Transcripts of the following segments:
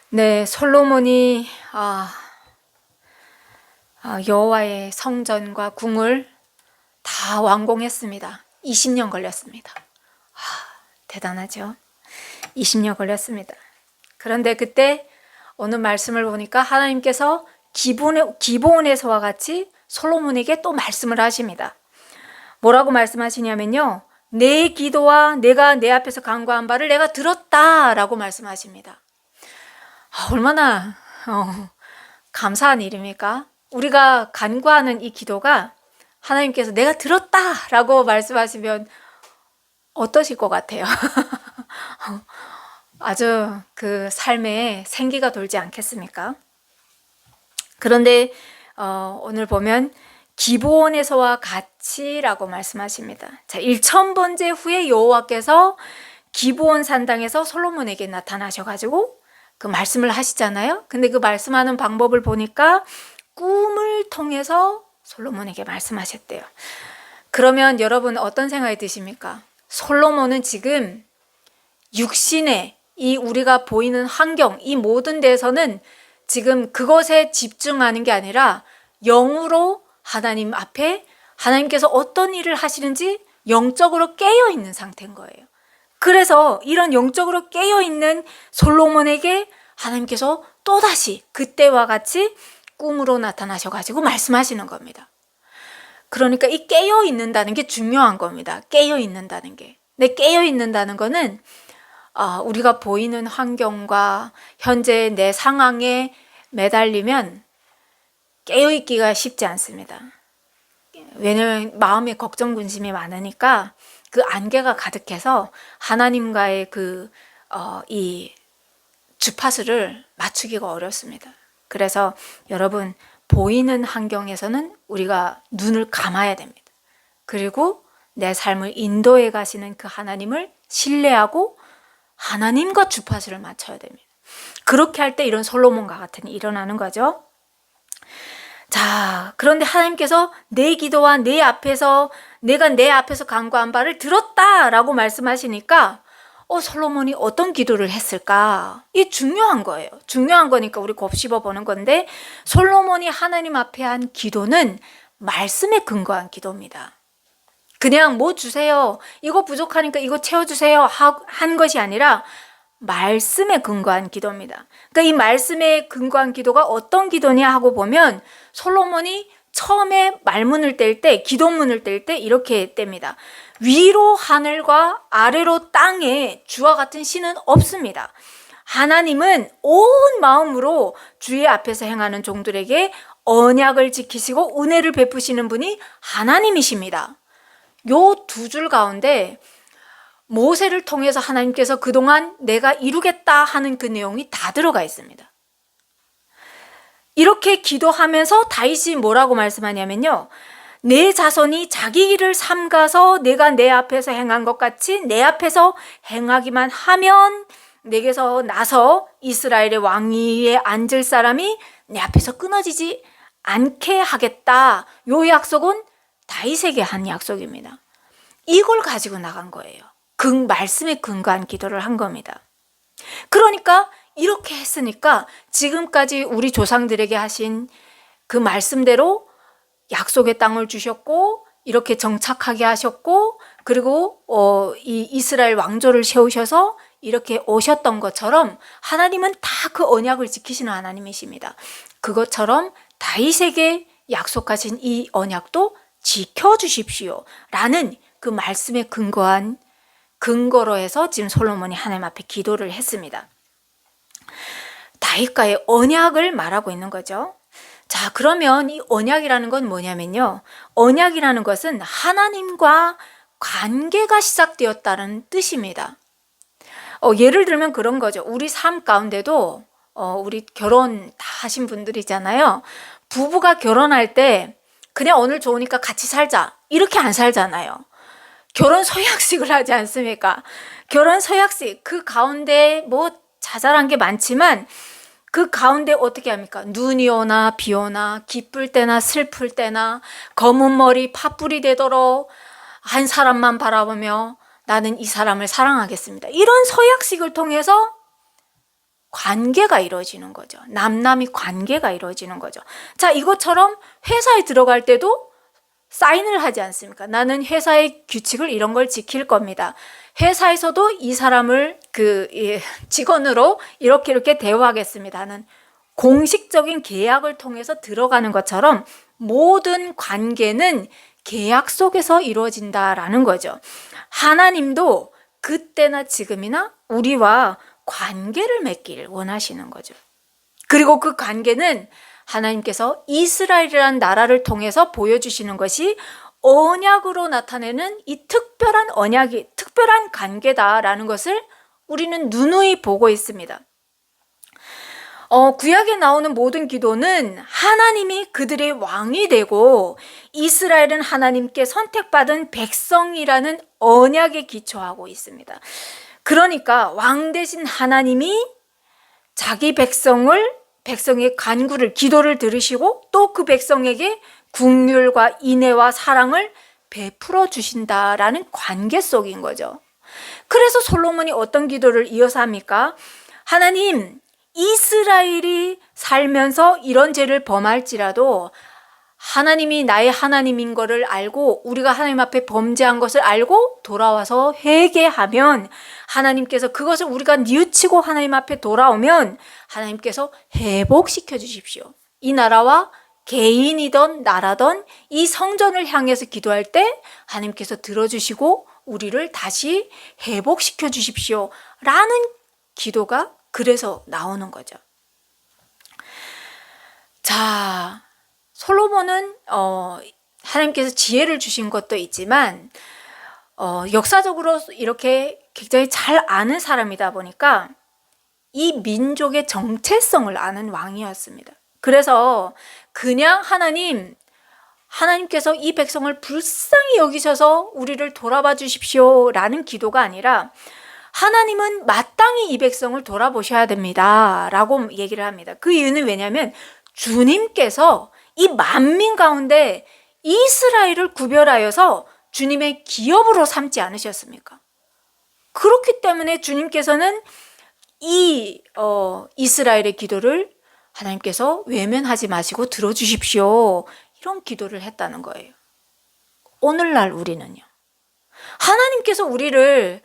네, 솔로몬이 여호와의 성전과 궁을 다 완공했습니다. 20년 걸렸습니다. 대단하죠? 20년 걸렸습니다. 그런데 그때 어느 말씀을 보니까 하나님께서 기브온에서와 같이 솔로몬에게 또 말씀을 하십니다. 뭐라고 말씀하시냐면요, 내 기도와 내가 내 앞에서 간구한 바를 내가 들었다라고 말씀하십니다. 얼마나 감사한 일입니까? 우리가 간구하는 이 기도가 하나님께서 내가 들었다라고 말씀하시면 어떠실 것 같아요? 아주 그 삶에 생기가 돌지 않겠습니까? 그런데 오늘 보면 기브온에서와 같이라고 말씀하십니다. 자, 1000번째 후에 여호와께서 기브온 산당에서 솔로몬에게 나타나셔가지고 그 말씀을 하시잖아요. 근데 그 말씀하는 방법을 보니까 꿈을 통해서 솔로몬에게 말씀하셨대요. 그러면 여러분 어떤 생각이 드십니까? 솔로몬은 지금 육신의 이 우리가 보이는 환경, 이 모든 데에서는 지금 그것에 집중하는 게 아니라 영으로 하나님 앞에 하나님께서 어떤 일을 하시는지 영적으로 깨어 있는 상태인 거예요. 그래서 이런 영적으로 깨어있는 솔로몬에게 하나님께서 또다시 그때와 같이 꿈으로 나타나셔가지고 말씀하시는 겁니다. 그러니까 이 깨어있는다는 게 중요한 겁니다. 깨어있는다는 게. 근데 깨어있는다는 거는 우리가 보이는 환경과 현재 내 상황에 매달리면 깨어있기가 쉽지 않습니다. 왜냐면 마음에 걱정 근심이 많으니까 그 안개가 가득해서 하나님과의 이 주파수를 맞추기가 어렵습니다. 그래서 여러분 보이는 환경에서는 우리가 눈을 감아야 됩니다. 그리고 내 삶을 인도해 가시는 그 하나님을 신뢰하고 하나님과 주파수를 맞춰야 됩니다. 그렇게 할 때 이런 솔로몬과 같은 일이 일어나는 거죠. 자, 그런데 하나님께서 내 기도와 내가 내 앞에서 간구한 바를 들었다라고 말씀하시니까 솔로몬이 어떤 기도를 했을까? 이게 중요한 거예요. 중요한 거니까 우리 곱씹어 보는 건데 솔로몬이 하나님 앞에 한 기도는 말씀에 근거한 기도입니다. 그냥 뭐 주세요, 이거 부족하니까 이거 채워주세요 한 것이 아니라 말씀에 근거한 기도입니다. 그러니까 이 말씀에 근거한 기도가 어떤 기도냐 하고 보면 솔로몬이 처음에 말문을 뗄 때, 기도문을 뗄 때 이렇게 뗍니다. 위로 하늘과 아래로 땅에 주와 같은 신은 없습니다. 하나님은 온 마음으로 주의 앞에서 행하는 종들에게 언약을 지키시고 은혜를 베푸시는 분이 하나님이십니다. 요 두 줄 가운데 모세를 통해서 하나님께서 그동안 내가 이루겠다 하는 그 내용이 다 들어가 있습니다. 이렇게 기도하면서 다윗이 뭐라고 말씀하냐면요, 내 자손이 자기 길을 삼가서 내가 내 앞에서 행한 것 같이 내 앞에서 행하기만 하면 내게서 나서 이스라엘의 왕위에 앉을 사람이 내 앞에서 끊어지지 않게 하겠다. 요 약속은 다윗에게 한 약속입니다. 이걸 가지고 나간 거예요. 그 말씀에 근거한 기도를 한 겁니다. 그러니까 이렇게 했으니까 지금까지 우리 조상들에게 하신 그 말씀대로 약속의 땅을 주셨고 이렇게 정착하게 하셨고 그리고 이 이스라엘 왕조를 세우셔서 이렇게 오셨던 것처럼 하나님은 다 그 언약을 지키시는 하나님이십니다. 그것처럼 다윗에게 약속하신 이 언약도 지켜주십시오 라는 그 말씀에 근거로 해서 지금 솔로몬이 하나님 앞에 기도를 했습니다. 다윗과의 언약을 말하고 있는 거죠. 자, 그러면 이 언약이라는 건 뭐냐면요, 언약이라는 것은 하나님과 관계가 시작되었다는 뜻입니다. 예를 들면 그런 거죠. 우리 삶 가운데도 우리 결혼 다 하신 분들이잖아요. 부부가 결혼할 때 그냥 오늘 좋으니까 같이 살자 이렇게 안 살잖아요. 결혼 서약식을 하지 않습니까? 결혼 서약식 그 가운데 뭐 자잘한 게 많지만 그 가운데 어떻게 합니까? 눈이 오나 비 오나 기쁠 때나 슬플 때나 검은 머리 팥불이 되도록 한 사람만 바라보며 나는 이 사람을 사랑하겠습니다. 이런 서약식을 통해서 관계가 이루어지는 거죠. 남남이 관계가 이루어지는 거죠. 자, 이것처럼 회사에 들어갈 때도 사인을 하지 않습니까? 나는 회사의 규칙을 이런 걸 지킬 겁니다. 회사에서도 이 사람을 직원으로 이렇게 대우하겠습니다 하는 공식적인 계약을 통해서 들어가는 것처럼 모든 관계는 계약 속에서 이루어진다라는 거죠. 하나님도 그때나 지금이나 우리와 관계를 맺기를 원하시는 거죠. 그리고 그 관계는 하나님께서 이스라엘이라는 나라를 통해서 보여주시는 것이 언약으로 나타내는 이 특별한 언약이, 특별한 관계다라는 것을 우리는 누누이 보고 있습니다. 구약에 나오는 모든 기도는 하나님이 그들의 왕이 되고 이스라엘은 하나님께 선택받은 백성이라는 언약에 기초하고 있습니다. 그러니까 왕 대신 하나님이 자기 백성의 간구를, 기도를 들으시고 또 그 백성에게 긍휼과 인애와 사랑을 베풀어 주신다라는 관계 속인 거죠. 그래서 솔로몬이 어떤 기도를 이어서 합니까? 하나님, 이스라엘이 살면서 이런 죄를 범할지라도 하나님이 나의 하나님인 것을 알고 우리가 하나님 앞에 범죄한 것을 알고 돌아와서 회개하면 하나님께서 그것을 우리가 뉘우치고 하나님 앞에 돌아오면 하나님께서 회복시켜 주십시오. 이 나라와 개인이던 나라던 이 성전을 향해서 기도할 때 하나님께서 들어주시고 우리를 다시 회복시켜 주십시오 라는 기도가 그래서 나오는 거죠. 자, 솔로몬은 하나님께서 지혜를 주신 것도 있지만 역사적으로 이렇게 굉장히 잘 아는 사람이다 보니까 이 민족의 정체성을 아는 왕이었습니다. 그래서 그냥 하나님께서 이 백성을 불쌍히 여기셔서 우리를 돌아봐 주십시오 라는 기도가 아니라 하나님은 마땅히 이 백성을 돌아보셔야 됩니다 라고 얘기를 합니다. 그 이유는 왜냐하면 주님께서 이 만민 가운데 이스라엘을 구별하여서 주님의 기업으로 삼지 않으셨습니까? 그렇기 때문에 주님께서는 이 이스라엘의 기도를 하나님께서 외면하지 마시고 들어주십시오 이런 기도를 했다는 거예요. 오늘날 우리는요, 하나님께서 우리를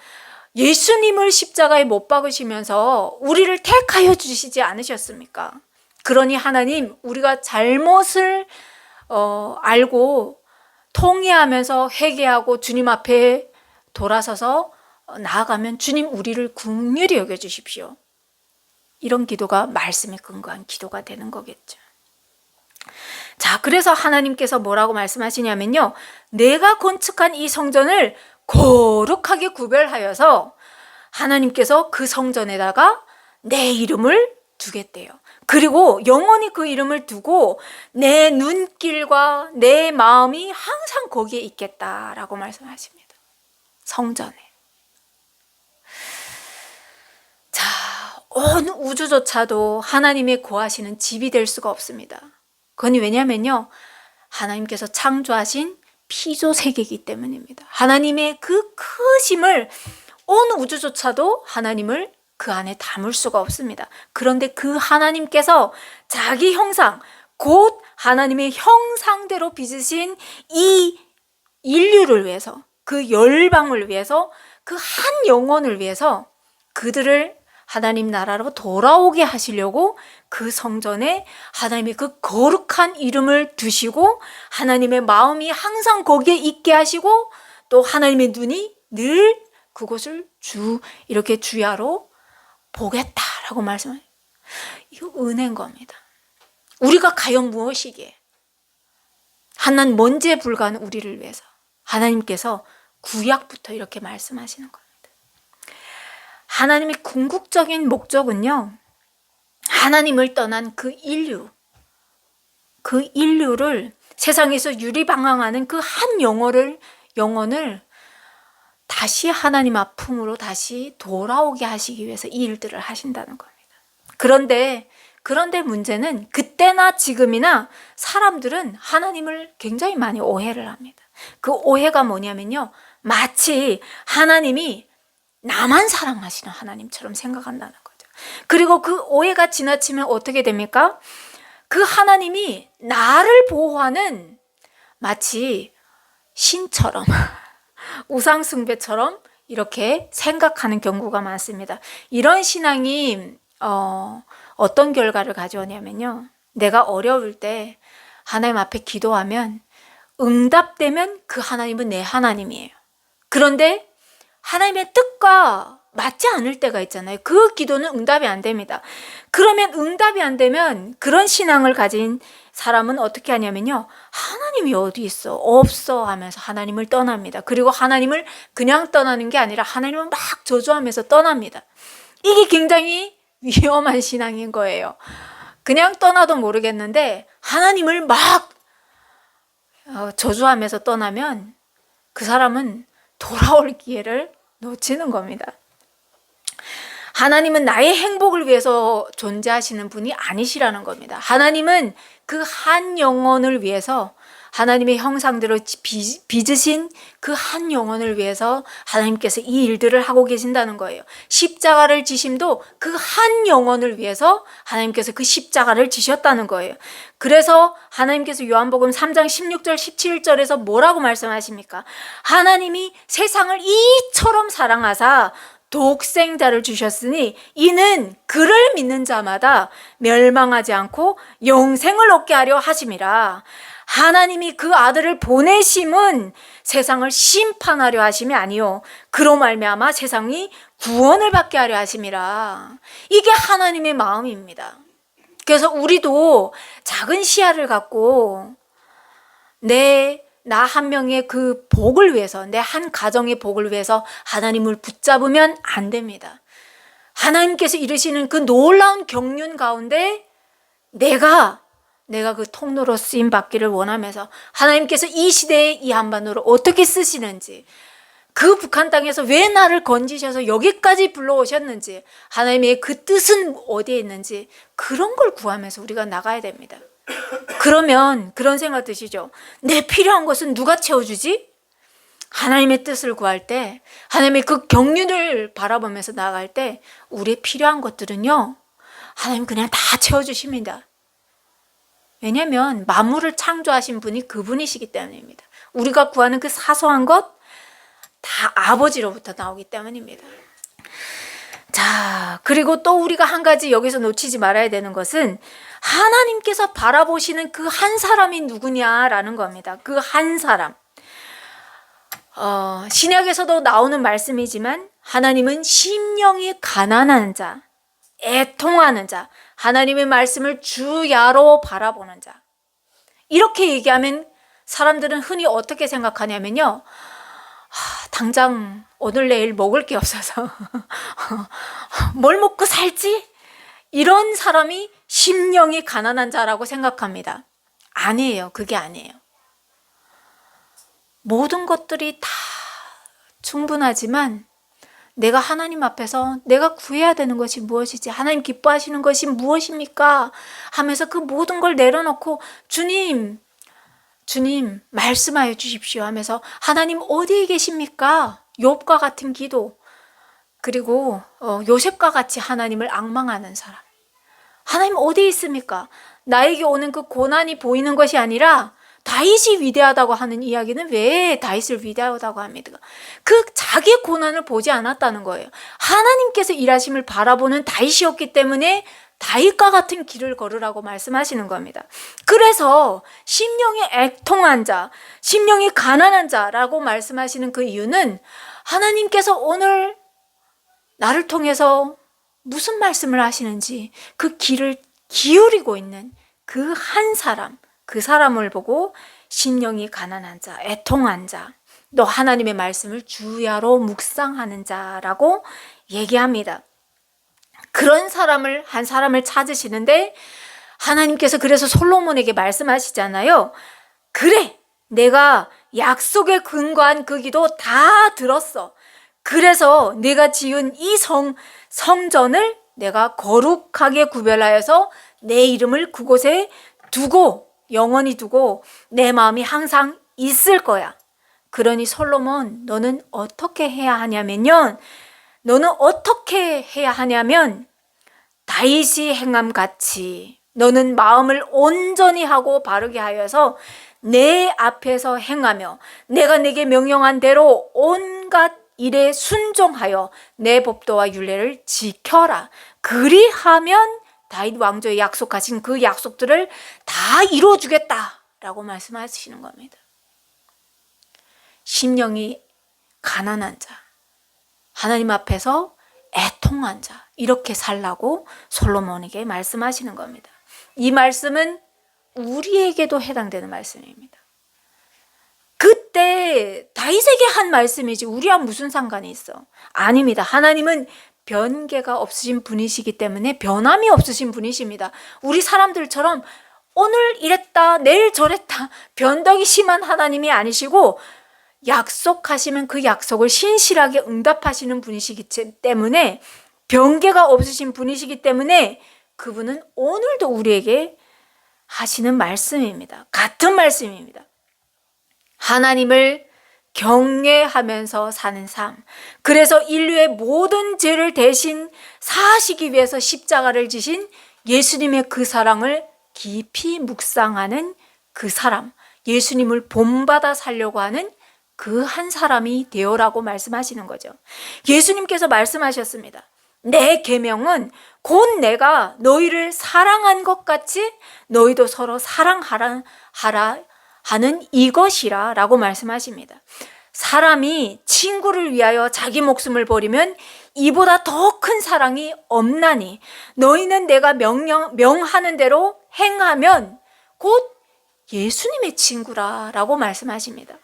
예수님을 십자가에 못 박으시면서 우리를 택하여 주시지 않으셨습니까? 그러니 하나님, 우리가 잘못을 알고 통회하면서 회개하고 주님 앞에 돌아서서 나아가면 주님 우리를 긍휼히 여겨주십시오. 이런 기도가 말씀에 근거한 기도가 되는 거겠죠. 자, 그래서 하나님께서 뭐라고 말씀하시냐면요, 내가 건축한 이 성전을 거룩하게 구별하여서 하나님께서 그 성전에다가 내 이름을 두겠대요. 그리고 영원히 그 이름을 두고 내 눈길과 내 마음이 항상 거기에 있겠다라고 말씀하십니다. 성전에. 자, 온 우주조차도 하나님의 거하시는 집이 될 수가 없습니다. 그건 왜냐면요, 하나님께서 창조하신 피조 세계이기 때문입니다. 하나님의 그 크심을 온 우주조차도 하나님을 그 안에 담을 수가 없습니다. 그런데 그 하나님께서 자기 형상, 곧 하나님의 형상대로 빚으신 이 인류를 위해서, 그 열방을 위해서, 그 한 영혼을 위해서 그들을 하나님 나라로 돌아오게 하시려고 그 성전에 하나님의 그 거룩한 이름을 두시고 하나님의 마음이 항상 거기에 있게 하시고 또 하나님의 눈이 늘 그곳을 이렇게 주야로 보겠다라고 말씀해요. 이거 은혜인 겁니다. 우리가 과연 무엇이기에 한낱 먼지에 불과한 우리를 위해서 하나님께서 구약부터 이렇게 말씀하시는 겁니다. 하나님의 궁극적인 목적은요, 하나님을 떠난 그 인류를 세상에서 유리방황하는 그 한 영혼을 다시 하나님 앞품으로 다시 돌아오게 하시기 위해서 이 일들을 하신다는 겁니다. 그런데 문제는 그때나 지금이나 사람들은 하나님을 굉장히 많이 오해를 합니다. 그 오해가 뭐냐면요, 마치 하나님이 나만 사랑하시는 하나님처럼 생각한다는 거죠. 그리고 그 오해가 지나치면 어떻게 됩니까? 그 하나님이 나를 보호하는 마치 신처럼 우상숭배처럼 이렇게 생각하는 경우가 많습니다. 이런 신앙이 어떤 결과를 가져오냐면요, 내가 어려울 때 하나님 앞에 기도하면 응답되면 그 하나님은 내 하나님이에요. 그런데 하나님의 뜻과 맞지 않을 때가 있잖아요. 그 기도는 응답이 안 됩니다. 그러면 응답이 안 되면 그런 신앙을 가진 사람은 어떻게 하냐면요, 하나님이 어디 있어? 없어 하면서 하나님을 떠납니다. 그리고 하나님을 그냥 떠나는 게 아니라 하나님을 막 저주하면서 떠납니다. 이게 굉장히 위험한 신앙인 거예요. 그냥 떠나도 모르겠는데 하나님을 막 저주하면서 떠나면 그 사람은 돌아올 기회를 놓치는 겁니다. 하나님은 나의 행복을 위해서 존재하시는 분이 아니시라는 겁니다. 하나님은 그 한 영혼을 위해서, 하나님의 형상대로 빚으신 그 한 영혼을 위해서 하나님께서 이 일들을 하고 계신다는 거예요. 십자가를 지심도 그 한 영혼을 위해서 하나님께서 그 십자가를 지셨다는 거예요. 그래서 하나님께서 요한복음 3장 16절 17절에서 뭐라고 말씀하십니까? 하나님이 세상을 이처럼 사랑하사 독생자를 주셨으니 이는 그를 믿는 자마다 멸망하지 않고 영생을 얻게 하려 하심이라. 하나님이 그 아들을 보내심은 세상을 심판하려 하심이 아니요 그로 말미암아 세상이 구원을 받게 하려 하심이라. 이게 하나님의 마음입니다. 그래서 우리도 작은 시야를 갖고 나 한 명의 그 복을 위해서, 내 한 가정의 복을 위해서 하나님을 붙잡으면 안 됩니다. 하나님께서 이루시는 그 놀라운 경륜 가운데 내가 그 통로로 쓰임 받기를 원하면서 하나님께서 이 시대의 이 한반도를 어떻게 쓰시는지, 그 북한 땅에서 왜 나를 건지셔서 여기까지 불러오셨는지, 하나님의 그 뜻은 어디에 있는지, 그런 걸 구하면서 우리가 나가야 됩니다. 그러면 그런 생각 드시죠? 내 필요한 것은 누가 채워주지? 하나님의 뜻을 구할 때, 하나님의 그 경륜을 바라보면서 나아갈 때 우리의 필요한 것들은요, 하나님 그냥 다 채워주십니다. 왜냐하면 만물을 창조하신 분이 그분이시기 때문입니다. 우리가 구하는 그 사소한 것 다 아버지로부터 나오기 때문입니다. 자, 그리고 또 우리가 한 가지 여기서 놓치지 말아야 되는 것은 하나님께서 바라보시는 그 한 사람이 누구냐라는 겁니다. 그 한 사람. 신약에서도 나오는 말씀이지만 하나님은 심령이 가난한 자, 애통하는 자, 하나님의 말씀을 주야로 바라보는 자. 이렇게 얘기하면 사람들은 흔히 어떻게 생각하냐면요, 당장 오늘 내일 먹을 게 없어서 뭘 먹고 살지? 이런 사람이 심령이 가난한 자라고 생각합니다. 아니에요. 그게 아니에요. 모든 것들이 다 충분하지만 내가 하나님 앞에서 내가 구해야 되는 것이 무엇이지? 하나님 기뻐하시는 것이 무엇입니까? 하면서 그 모든 걸 내려놓고 주님 말씀하여 주십시오 하면서 하나님 어디에 계십니까? 욥과 같은 기도, 그리고 요셉과 같이 하나님을 앙망하는 사람. 하나님 어디에 있습니까? 나에게 오는 그 고난이 보이는 것이 아니라 다윗이 위대하다고 하는 이야기는 왜 다윗을 위대하다고 합니까? 그 자기 고난을 보지 않았다는 거예요. 하나님께서 일하심을 바라보는 다윗이었기 때문에 다윗과 같은 길을 걸으라고 말씀하시는 겁니다. 그래서 심령이 애통한 자, 심령이 가난한 자라고 말씀하시는 그 이유는 하나님께서 오늘 나를 통해서 무슨 말씀을 하시는지 그 길을 기울이고 있는 그 한 사람, 그 사람을 보고 심령이 가난한 자, 애통한 자, 또 하나님의 말씀을 주야로 묵상하는 자라고 얘기합니다. 그런 사람을, 한 사람을 찾으시는데 하나님께서 그래서 솔로몬에게 말씀하시잖아요. 그래, 내가 약속에 근거한 그 기도 다 들었어. 그래서 내가 지은 이 성전을 내가 거룩하게 구별하여서 내 이름을 그곳에 두고, 영원히 두고 내 마음이 항상 있을 거야. 그러니 솔로몬, 너는 어떻게 해야 하냐면 다윗이 행함 같이 너는 마음을 온전히 하고 바르게 하여서 내 앞에서 행하며 내가 내게 명령한 대로 온갖 일에 순종하여 내 법도와 율례를 지켜라. 그리하면 다윗 왕조에 약속하신 그 약속들을 다 이루어주겠다라고 말씀하시는 겁니다. 심령이 가난한 자, 하나님 앞에서 애통한 자, 이렇게 살라고 솔로몬에게 말씀하시는 겁니다. 이 말씀은 우리에게도 해당되는 말씀입니다. 그때 다윗에게 한 말씀이지 우리와 무슨 상관이 있어? 아닙니다. 하나님은 변개가 없으신 분이시기 때문에 변함이 없으신 분이십니다. 우리 사람들처럼 오늘 이랬다 내일 저랬다 변덕이 심한 하나님이 아니시고 약속하시면 그 약속을 신실하게 응답하시는 분이시기 때문에 변개가 없으신 분이시기 때문에 그분은 오늘도 우리에게 하시는 말씀입니다. 같은 말씀입니다. 하나님을 경외하면서 사는 삶. 그래서 인류의 모든 죄를 대신 사하시기 위해서 십자가를 지신 예수님의 그 사랑을 깊이 묵상하는 그 사람, 예수님을 본받아 살려고 하는 그 한 사람이 되어라고 말씀하시는 거죠. 예수님께서 말씀하셨습니다. 내 계명은 곧 내가 너희를 사랑한 것 같이 너희도 서로 사랑하라 하는 이것이라 라고 말씀하십니다. 사람이 친구를 위하여 자기 목숨을 버리면 이보다 더 큰 사랑이 없나니 너희는 내가 명하는 대로 행하면 곧 예수님의 친구라 라고 말씀하십니다.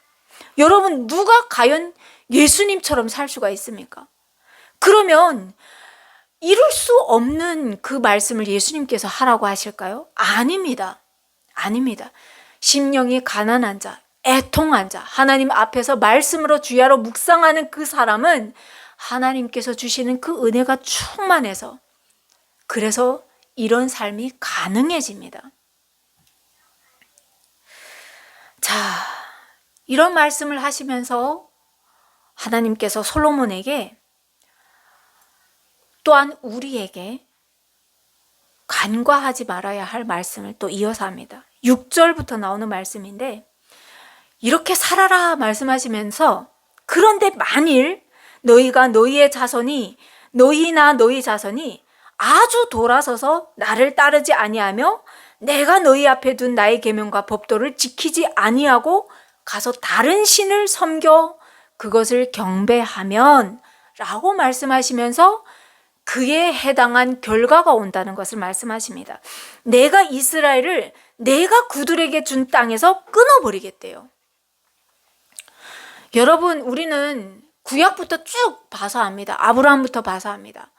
여러분, 누가 과연 예수님처럼 살 수가 있습니까? 그러면 이룰 수 없는 그 말씀을 예수님께서 하라고 하실까요? 아닙니다. 아닙니다. 심령이 가난한 자, 애통한 자, 하나님 앞에서 말씀으로 주야로 묵상하는 그 사람은 하나님께서 주시는 그 은혜가 충만해서 그래서 이런 삶이 가능해집니다. 자, 이런 말씀을 하시면서 하나님께서 솔로몬에게 또한 우리에게 간과하지 말아야 할 말씀을 또 이어서 합니다. 6절부터 나오는 말씀인데 이렇게 살아라 말씀하시면서 그런데 만일 너희가 너희나 너희 자손이 아주 돌아서서 나를 따르지 아니하며 내가 너희 앞에 둔 나의 계명과 법도를 지키지 아니하고 가서 다른 신을 섬겨 그것을 경배하면 라고 말씀하시면서 그에 해당한 결과가 온다는 것을 말씀하십니다. 내가 이스라엘을 내가 그들에게 준 땅에서 끊어버리겠대요. 여러분, 우리는 구약부터 쭉 봐서 압니다. 아브라함부터 봐서 압니다.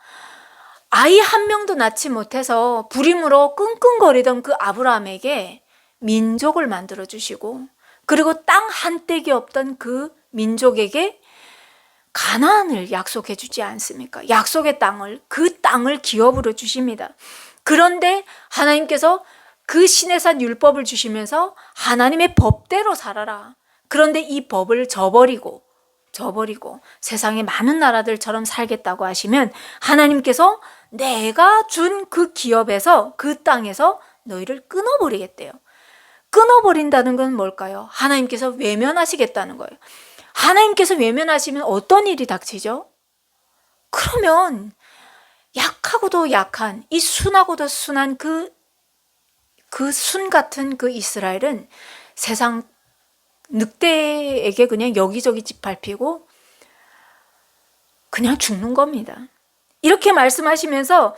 아이 한 명도 낳지 못해서 불임으로 끙끙거리던 그 아브라함에게 민족을 만들어 주시고 그리고 땅 한 떼기 없던 그 민족에게 가나안을 약속해 주지 않습니까? 약속의 땅을, 그 땅을 기업으로 주십니다. 그런데 하나님께서 그 시내산 율법을 주시면서 하나님의 법대로 살아라. 그런데 이 법을 저버리고 세상의 많은 나라들처럼 살겠다고 하시면 하나님께서 내가 준 그 기업에서 그 땅에서 너희를 끊어버리겠대요. 끊어버린다는 건 뭘까요? 하나님께서 외면하시겠다는 거예요. 하나님께서 외면하시면 어떤 일이 닥치죠? 그러면 약하고도 약한 이 순하고도 순한 그 순 같은 그 이스라엘은 세상 늑대에게 그냥 여기저기 짓밟히고 그냥 죽는 겁니다. 이렇게 말씀하시면서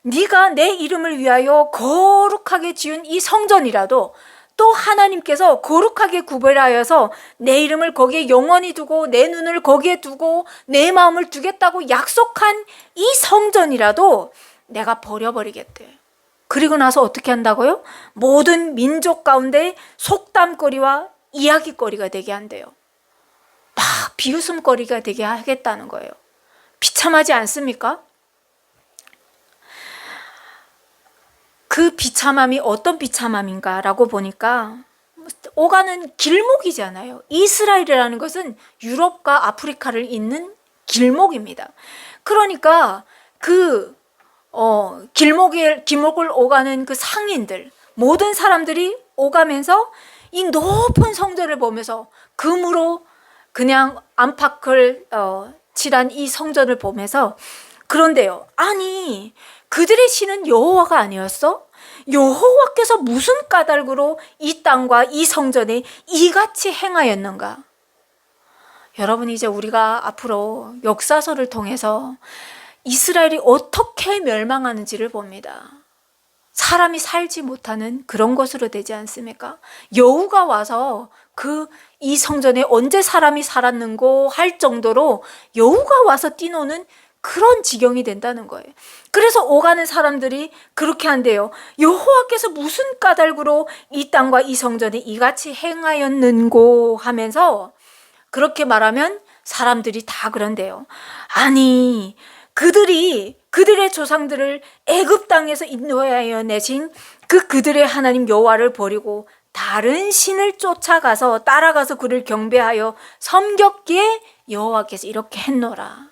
네가 내 이름을 위하여 거룩하게 지은 이 성전이라도 또 하나님께서 거룩하게 구별하여서 내 이름을 거기에 영원히 두고 내 눈을 거기에 두고 내 마음을 두겠다고 약속한 이 성전이라도 내가 버려버리겠대. 그리고 나서 어떻게 한다고요? 모든 민족 가운데 속담거리와 이야기거리가 되게 한대요. 막 비웃음거리가 되게 하겠다는 거예요. 비참하지 않습니까? 그 비참함이 어떤 비참함인가라고 보니까 오가는 길목이잖아요. 이스라엘이라는 것은 유럽과 아프리카를 잇는 길목입니다. 그러니까 그 길목을 오가는 그 상인들, 모든 사람들이 오가면서 이 높은 성전을 보면서 금으로 그냥 안팎을 칠한 이 성전을 보면서, 그런데요, 아니 그들의 신은 여호와가 아니었어? 여호와께서 무슨 까닭으로 이 땅과 이 성전에 이같이 행하였는가? 여러분, 이제 우리가 앞으로 역사서를 통해서 이스라엘이 어떻게 멸망하는지를 봅니다. 사람이 살지 못하는 그런 것으로 되지 않습니까? 여우가 와서 이 성전에 언제 사람이 살았는고 할 정도로 여우가 와서 뛰노는 그런 지경이 된다는 거예요. 그래서 오가는 사람들이 그렇게 한대요. 여호와께서 무슨 까닭으로 이 땅과 이 성전에 이같이 행하였는고 하면서, 그렇게 말하면 사람들이 다 그런데요. 아니 그들의 조상들을 애굽 땅에서 인도하여 내신 그들의 하나님 여호와를 버리고 다른 신을 쫓아가서 따라가서 그를 경배하여 섬겼기에 여호와께서 이렇게 했노라.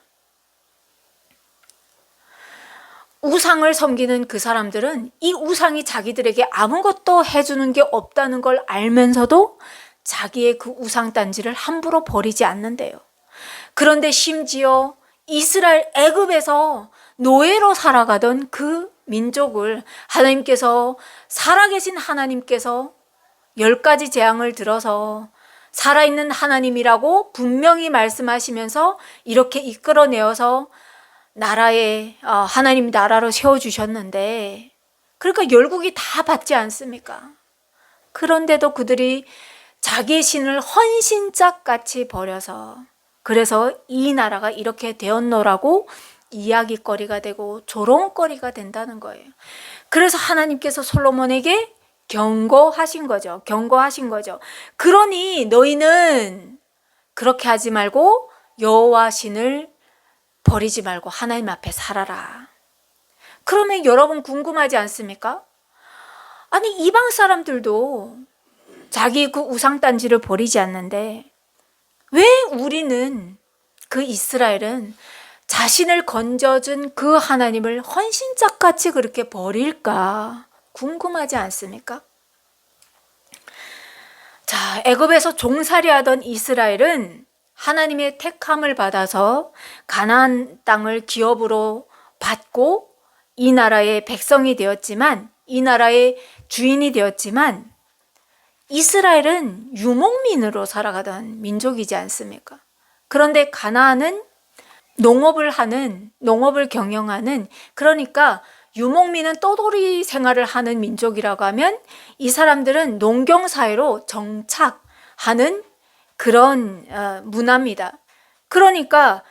우상을 섬기는 그 사람들은 이 우상이 자기들에게 아무것도 해주는 게 없다는 걸 알면서도 자기의 그 우상 단지를 함부로 버리지 않는데요. 그런데 심지어 이스라엘 애굽에서 노예로 살아가던 그 민족을 하나님께서, 살아계신 하나님께서 10가지 재앙을 들어서 살아있는 하나님이라고 분명히 말씀하시면서 이렇게 이끌어내어서 하나님 나라로 세워주셨는데, 그러니까 열국이 다 받지 않습니까? 그런데도 그들이 자기의 신을 헌신짝같이 버려서, 그래서 이 나라가 이렇게 되었노라고 이야기거리가 되고 조롱거리가 된다는 거예요. 그래서 하나님께서 솔로몬에게 경고하신 거죠. 그러니 너희는 그렇게 하지 말고 여호와 신을 버리지 말고 하나님 앞에 살아라. 그러면 여러분 궁금하지 않습니까? 아니 이방 사람들도 자기 그 우상단지를 버리지 않는데 왜 우리는, 그 이스라엘은 자신을 건져준 그 하나님을 헌신짝같이 그렇게 버릴까 궁금하지 않습니까? 자, 애굽에서 종살이하던 이스라엘은 하나님의 택함을 받아서 가나안 땅을 기업으로 받고 이 나라의 백성이 되었지만, 이 나라의 주인이 되었지만, 이스라엘은 유목민으로 살아가던 민족이지 않습니까? 그런데 가나안은 농업을 경영하는, 그러니까 유목민은 떠돌이 생활을 하는 민족이라고 하면 이 사람들은 농경사회로 정착하는 그런 문화입니다. 그러니까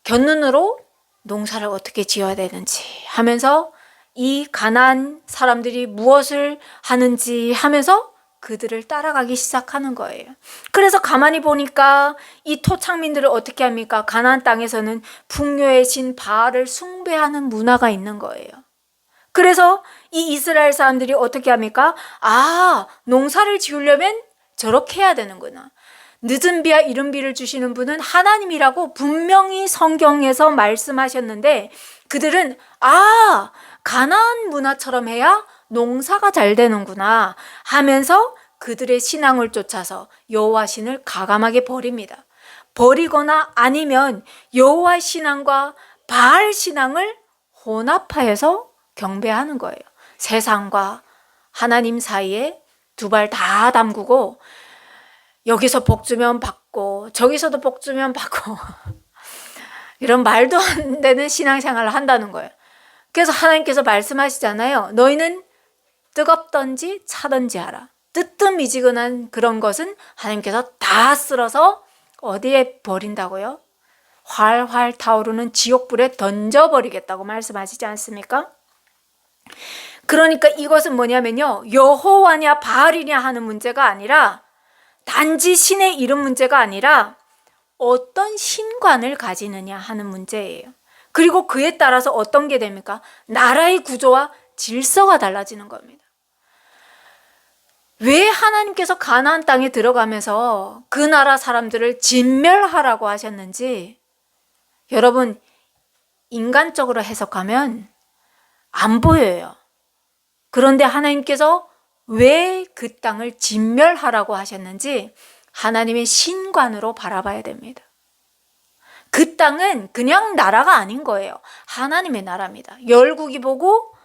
견눈으로 농사를 어떻게 지어야 되는지 하면서 이 가나안 사람들이 무엇을 하는지 하면서 그들을 따라가기 시작하는 거예요. 그래서 가만히 보니까 이 토착민들을 어떻게 합니까? 가나안 땅에서는 풍요의 신 바알을 숭배하는 문화가 있는 거예요. 그래서 이 이스라엘 사람들이 어떻게 합니까? 농사를 지으려면 저렇게 해야 되는구나. 늦은 비와 이른 비를 주시는 분은 하나님이라고 분명히 성경에서 말씀하셨는데, 그들은 가나안 문화처럼 해야 농사가 잘 되는구나 하면서 그들의 신앙을 쫓아서 여호와 신을 가감하게 버립니다. 버리거나 아니면 여호와 신앙과 바알 신앙을 혼합하여서 경배하는 거예요. 세상과 하나님 사이에 두 발 다 담그고, 여기서 복 주면 받고 저기서도 복 주면 받고 이런 말도 안 되는 신앙생활을 한다는 거예요. 그래서 하나님께서 말씀하시잖아요. 너희는 뜨겁든지 차든지 하라. 뜨뜻미지근한 그런 것은 하나님께서 다 쓸어서 어디에 버린다고요? 활활 타오르는 지옥불에 던져버리겠다고 말씀하시지 않습니까? 그러니까 이것은 뭐냐면요, 여호와냐 바알이냐 하는 문제가 아니라, 단지 신의 이름 문제가 아니라 어떤 신관을 가지느냐 하는 문제예요. 그리고 그에 따라서 어떤 게 됩니까? 나라의 구조와 질서가 달라지는 겁니다. 왜 하나님께서 가나안 땅에 들어가면서 그 나라 사람들을 진멸하라고 하셨는지, 여러분 인간적으로 해석하면 안 보여요. 그런데 하나님께서 왜 그 땅을 진멸하라고 하셨는지 하나님의 신관으로 바라봐야 됩니다. 그 땅은 그냥 나라가 아닌 거예요. 하나님의 나라입니다. 열국이 보고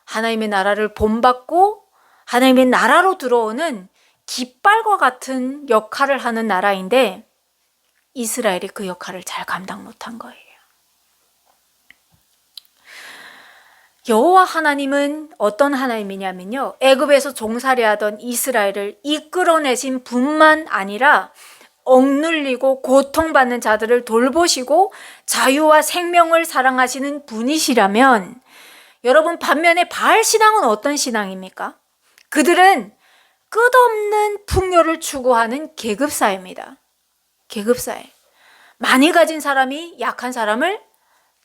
하나님의 나라를 본받고 하나님의 나라로 들어오는 깃발과 같은 역할을 하는 나라인데 이스라엘이 그 역할을 잘 감당 못한 거예요. 여호와 하나님은 어떤 하나님이냐면요, 애굽에서 종살이하던 이스라엘을 이끌어내신 분만 아니라 억눌리고 고통받는 자들을 돌보시고 자유와 생명을 사랑하시는 분이시라면, 여러분 반면에 바알 신앙은 어떤 신앙입니까? 그들은 끝없는 풍요를 추구하는 계급사회입니다. 계급사회. 많이 가진 사람이 약한 사람을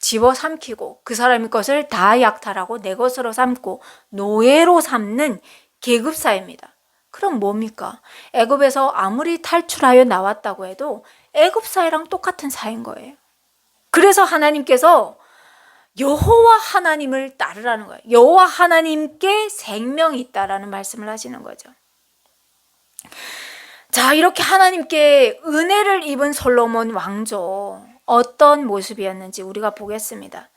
집어삼키고 그 사람의 것을 다 약탈하고 내 것으로 삼고 노예로 삼는 계급사회입니다. 그럼 뭡니까? 애굽에서 아무리 탈출하여 나왔다고 해도 애굽 사회랑 똑같은 사회인 거예요. 그래서 하나님께서 여호와 하나님을 따르라는 거예요. 여호와 하나님께 생명이 있다라는 말씀을 하시는 거죠. 자, 이렇게 하나님께 은혜를 입은 솔로몬 왕조, 어떤 모습이었는지 우리가 보겠습니다.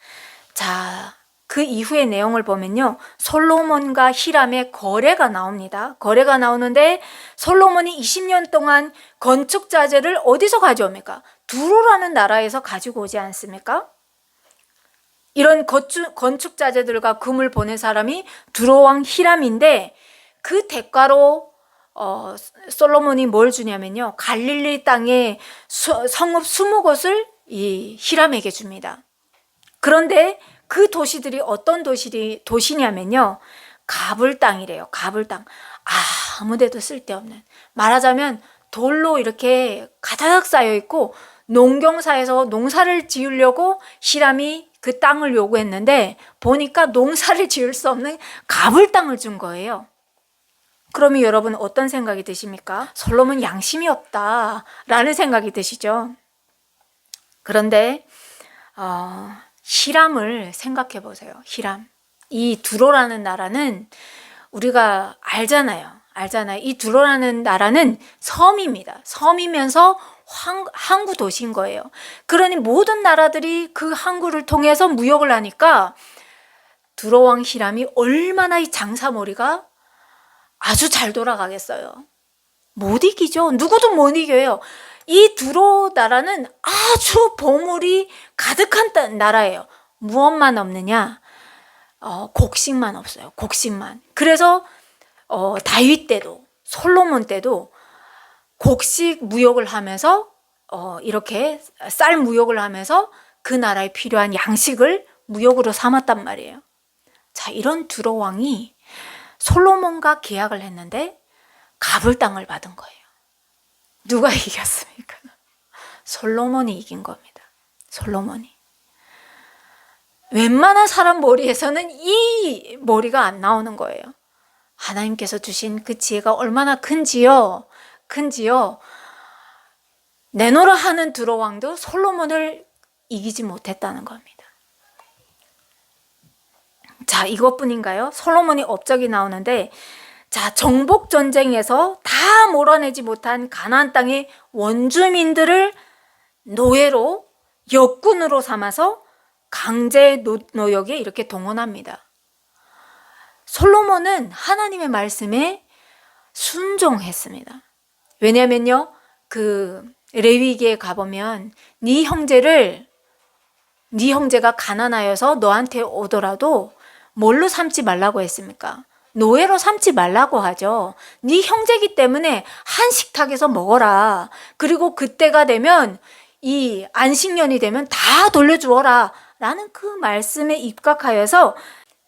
자, 그 이후의 내용을 보면요, 솔로몬과 히람의 거래가 나옵니다. 거래가 나오는데 솔로몬이 20년 동안 건축 자재를 어디서 가져옵니까? 두로라는 나라에서 가지고 오지 않습니까? 이런 건축 자재들과 금을 보낸 사람이 두로 왕 히람인데, 그 대가로 솔로몬이 뭘 주냐면요, 갈릴리 땅에 성읍 20곳을 이 히람에게 줍니다. 그런데 그 도시들이 어떤 도시냐면요, 가불 땅이래요. 가불 땅. 아무데도 쓸데없는, 말하자면 돌로 이렇게 가득 쌓여 있고 농경사에서 농사를 지으려고 히람이 그 땅을 요구했는데 보니까 농사를 지을 수 없는 가불 땅을 준 거예요. 그러면 여러분 어떤 생각이 드십니까? 솔로몬 양심이 없다라는 생각이 드시죠? 그런데 히람을 생각해 보세요. 히람. 이 두로라는 나라는 우리가 알잖아요. 이 두로라는 나라는 섬입니다. 섬이면서 항구 도시인 거예요. 그러니 모든 나라들이 그 항구를 통해서 무역을 하니까 두로 왕 히람이 얼마나 이 장사머리가 아주 잘 돌아가겠어요. 못 이기죠. 누구도 못 이겨요. 이 두로 나라는 아주 보물이 가득한 나라예요. 무엇만 없느냐? 곡식만 없어요. 곡식만. 그래서 다윗 때도 솔로몬 때도 곡식 무역을 하면서 이렇게 쌀 무역을 하면서 그 나라에 필요한 양식을 무역으로 삼았단 말이에요. 자, 이런 두로 왕이 솔로몬과 계약을 했는데 가불 땅을 받은 거예요. 누가 이겼습니까? 솔로몬이 이긴 겁니다. 솔로몬이. 웬만한 사람 머리에서는 이 머리가 안 나오는 거예요. 하나님께서 주신 그 지혜가 얼마나 큰지요. 내노라 하는 두로 왕도 솔로몬을 이기지 못했다는 겁니다. 자, 이것뿐인가요? 솔로몬이 업적이 나오는데, 자, 정복 전쟁에서 다 몰아내지 못한 가나안 땅의 원주민들을 노예로 역군으로 삼아서 강제 노역에 이렇게 동원합니다. 솔로몬은 하나님의 말씀에 순종했습니다. 왜냐면요, 그 레위기에 가보면 네 형제가 가난하여서 너한테 오더라도 뭘로 삼지 말라고 했습니까? 노예로 삼지 말라고 하죠. 네 형제기 때문에 한 식탁에서 먹어라. 그리고 그때가 되면 이 안식년이 되면 다 돌려주어라 라는 그 말씀에 입각하여서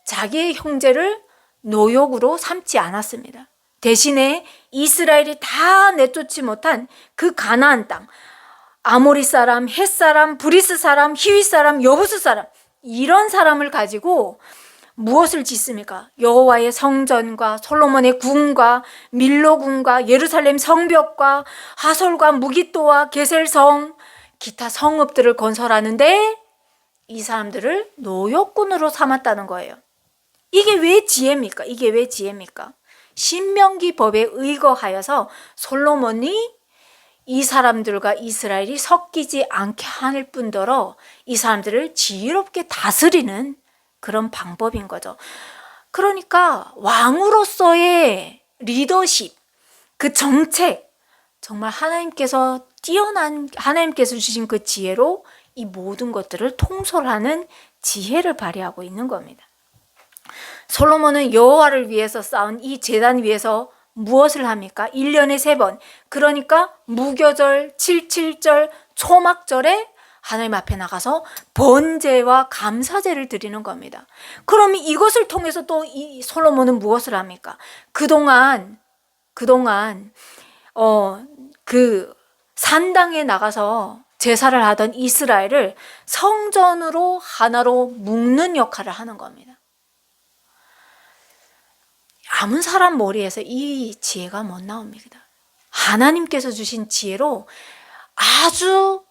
자기의 형제를 노역으로 삼지 않았습니다. 대신에 이스라엘이 다 내쫓지 못한 그 가나안 땅, 아모리 사람, 헷 사람, 브리스 사람, 히윗 사람, 여부스 사람, 이런 사람을 가지고 무엇을 짓습니까? 여호와의 성전과 솔로몬의 궁과 밀로 궁과 예루살렘 성벽과 하솔과 무깃도와 게셀성, 기타 성읍들을 건설하는데 이 사람들을 노역군으로 삼았다는 거예요. 이게 왜 지혜입니까? 이게 왜 지혜입니까? 신명기 법에 의거하여서 솔로몬이 이 사람들과 이스라엘이 섞이지 않게 할 뿐더러 이 사람들을 지혜롭게 다스리는 그런 방법인 거죠. 그러니까 왕으로서의 리더십, 그 정책, 정말 하나님께서 주신 그 지혜로 이 모든 것들을 통솔하는 지혜를 발휘하고 있는 겁니다. 솔로몬은 여호와를 위해서 쌓은 이 제단 위에서 무엇을 합니까? 1년에 3번. 그러니까 무교절, 77절, 초막절에 하나님 앞에 나가서 번제와 감사제를 드리는 겁니다. 그럼 이것을 통해서 또 이 솔로몬은 무엇을 합니까? 그동안 그 산당에 나가서 제사를 하던 이스라엘을 성전으로 하나로 묶는 역할을 하는 겁니다. 아무 사람 머리에서 이 지혜가 못 나옵니다. 하나님께서 주신 지혜로 아주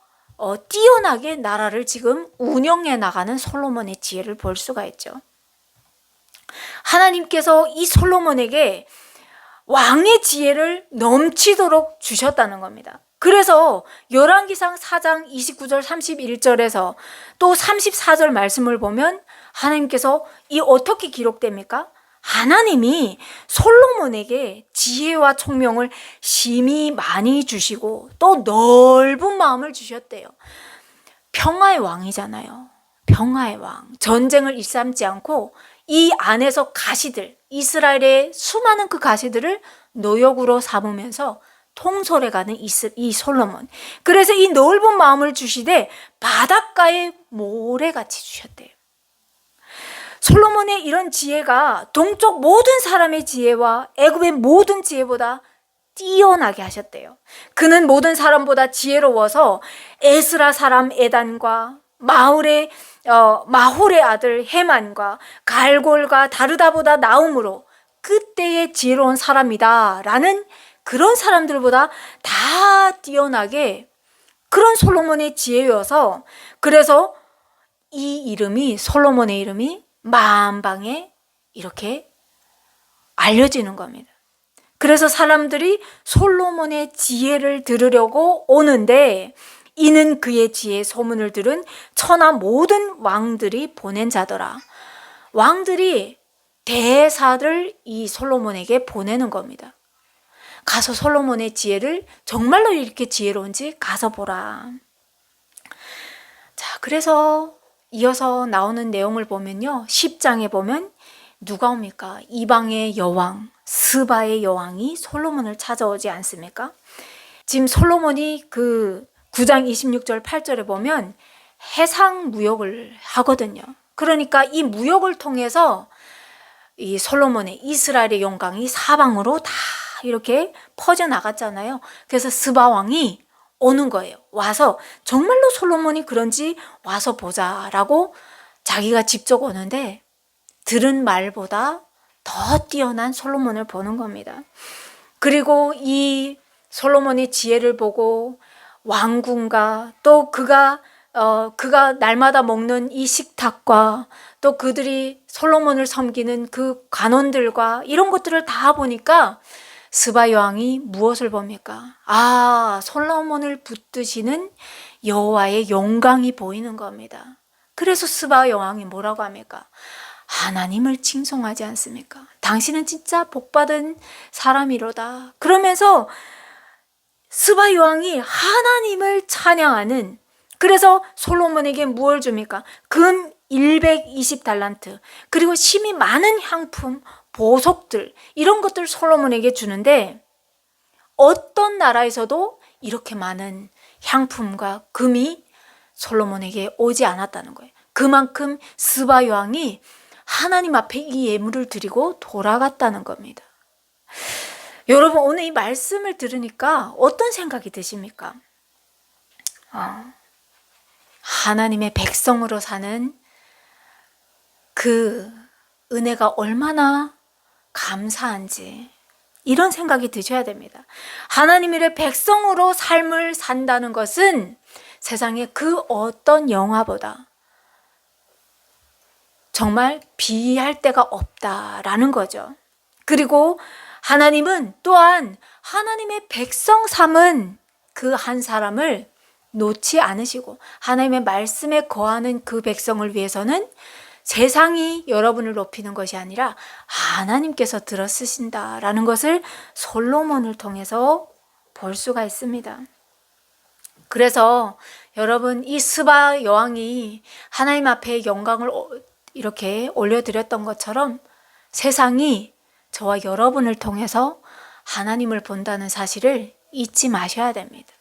뛰어나게 나라를 지금 운영해 나가는 솔로몬의 지혜를 볼 수가 있죠. 하나님께서 이 솔로몬에게 왕의 지혜를 넘치도록 주셨다는 겁니다. 그래서 열왕기상 4장 29절 31절에서 또 34절 말씀을 보면 하나님께서 이 어떻게 기록됩니까? 하나님이 솔로몬에게 지혜와 총명을 심히 많이 주시고 또 넓은 마음을 주셨대요. 평화의 왕이잖아요. 평화의 왕. 전쟁을 일삼지 않고 이 안에서 가시들, 이스라엘의 수많은 그 가시들을 노역으로 삼으면서 통솔해가는 이 솔로몬. 그래서 이 넓은 마음을 주시되 바닷가에 모래같이 주셨대요. 솔로몬의 이런 지혜가 동쪽 모든 사람의 지혜와 애굽의 모든 지혜보다 뛰어나게 하셨대요. 그는 모든 사람보다 지혜로워서 에스라 사람 에단과 마홀의 아들 헤만과 갈골과 다르다보다 나음으로 그때의 지혜로운 사람이다 라는 그런 사람들보다 다 뛰어나게 그런 솔로몬의 지혜여서 그래서 이 이름이 솔로몬의 이름이 만방에 이렇게 알려지는 겁니다. 그래서 사람들이 솔로몬의 지혜를 들으려고 오는데 이는 그의 지혜 소문을 들은 천하 모든 왕들이 보낸 자더라. 왕들이 대사를 이 솔로몬에게 보내는 겁니다. 가서 솔로몬의 지혜를 정말로 이렇게 지혜로운지 가서 보라. 자, 그래서 이어서 나오는 내용을 보면요. 10장에 보면 누가 옵니까? 이방의 여왕, 스바의 여왕이 솔로몬을 찾아오지 않습니까? 지금 솔로몬이 그 9장 26절 8절에 보면 해상 무역을 하거든요. 그러니까 이 무역을 통해서 이 솔로몬의 이스라엘의 영광이 사방으로 다 이렇게 퍼져나갔잖아요. 그래서 스바 왕이 오는 거예요. 와서 정말로 솔로몬이 그런지 와서 보자라고 자기가 직접 오는데 들은 말보다 더 뛰어난 솔로몬을 보는 겁니다. 그리고 이 솔로몬의 지혜를 보고 왕궁과 또 그가 날마다 먹는 이 식탁과 또 그들이 솔로몬을 섬기는 그 관원들과 이런 것들을 다 보니까 스바 여왕이 무엇을 봅니까? 아, 솔로몬을 붙드시는 여호와의 영광이 보이는 겁니다. 그래서 스바 여왕이 뭐라고 합니까? 하나님을 칭송하지 않습니까? 당신은 진짜 복받은 사람이로다. 그러면서 스바 여왕이 하나님을 찬양하는, 그래서 솔로몬에게 무엇을 줍니까? 금 120달란트, 그리고 심히 많은 향품, 보석들, 이런 것들 솔로몬에게 주는데 어떤 나라에서도 이렇게 많은 향품과 금이 솔로몬에게 오지 않았다는 거예요. 그만큼 스바 여왕이 하나님 앞에 이 예물을 드리고 돌아갔다는 겁니다. 여러분, 오늘 이 말씀을 들으니까 어떤 생각이 드십니까? 하나님의 백성으로 사는 그 은혜가 얼마나 감사한지 이런 생각이 드셔야 됩니다. 하나님의 백성으로 삶을 산다는 것은 세상의 그 어떤 영화보다 정말 비할 데가 없다라는 거죠. 그리고 하나님은 또한 하나님의 백성 삼은 그 한 사람을 놓지 않으시고 하나님의 말씀에 거하는 그 백성을 위해서는 세상이 여러분을 높이는 것이 아니라 하나님께서 들어쓰신다라는 것을 솔로몬을 통해서 볼 수가 있습니다. 그래서 여러분, 이 스바 여왕이 하나님 앞에 영광을 이렇게 올려드렸던 것처럼 세상이 저와 여러분을 통해서 하나님을 본다는 사실을 잊지 마셔야 됩니다.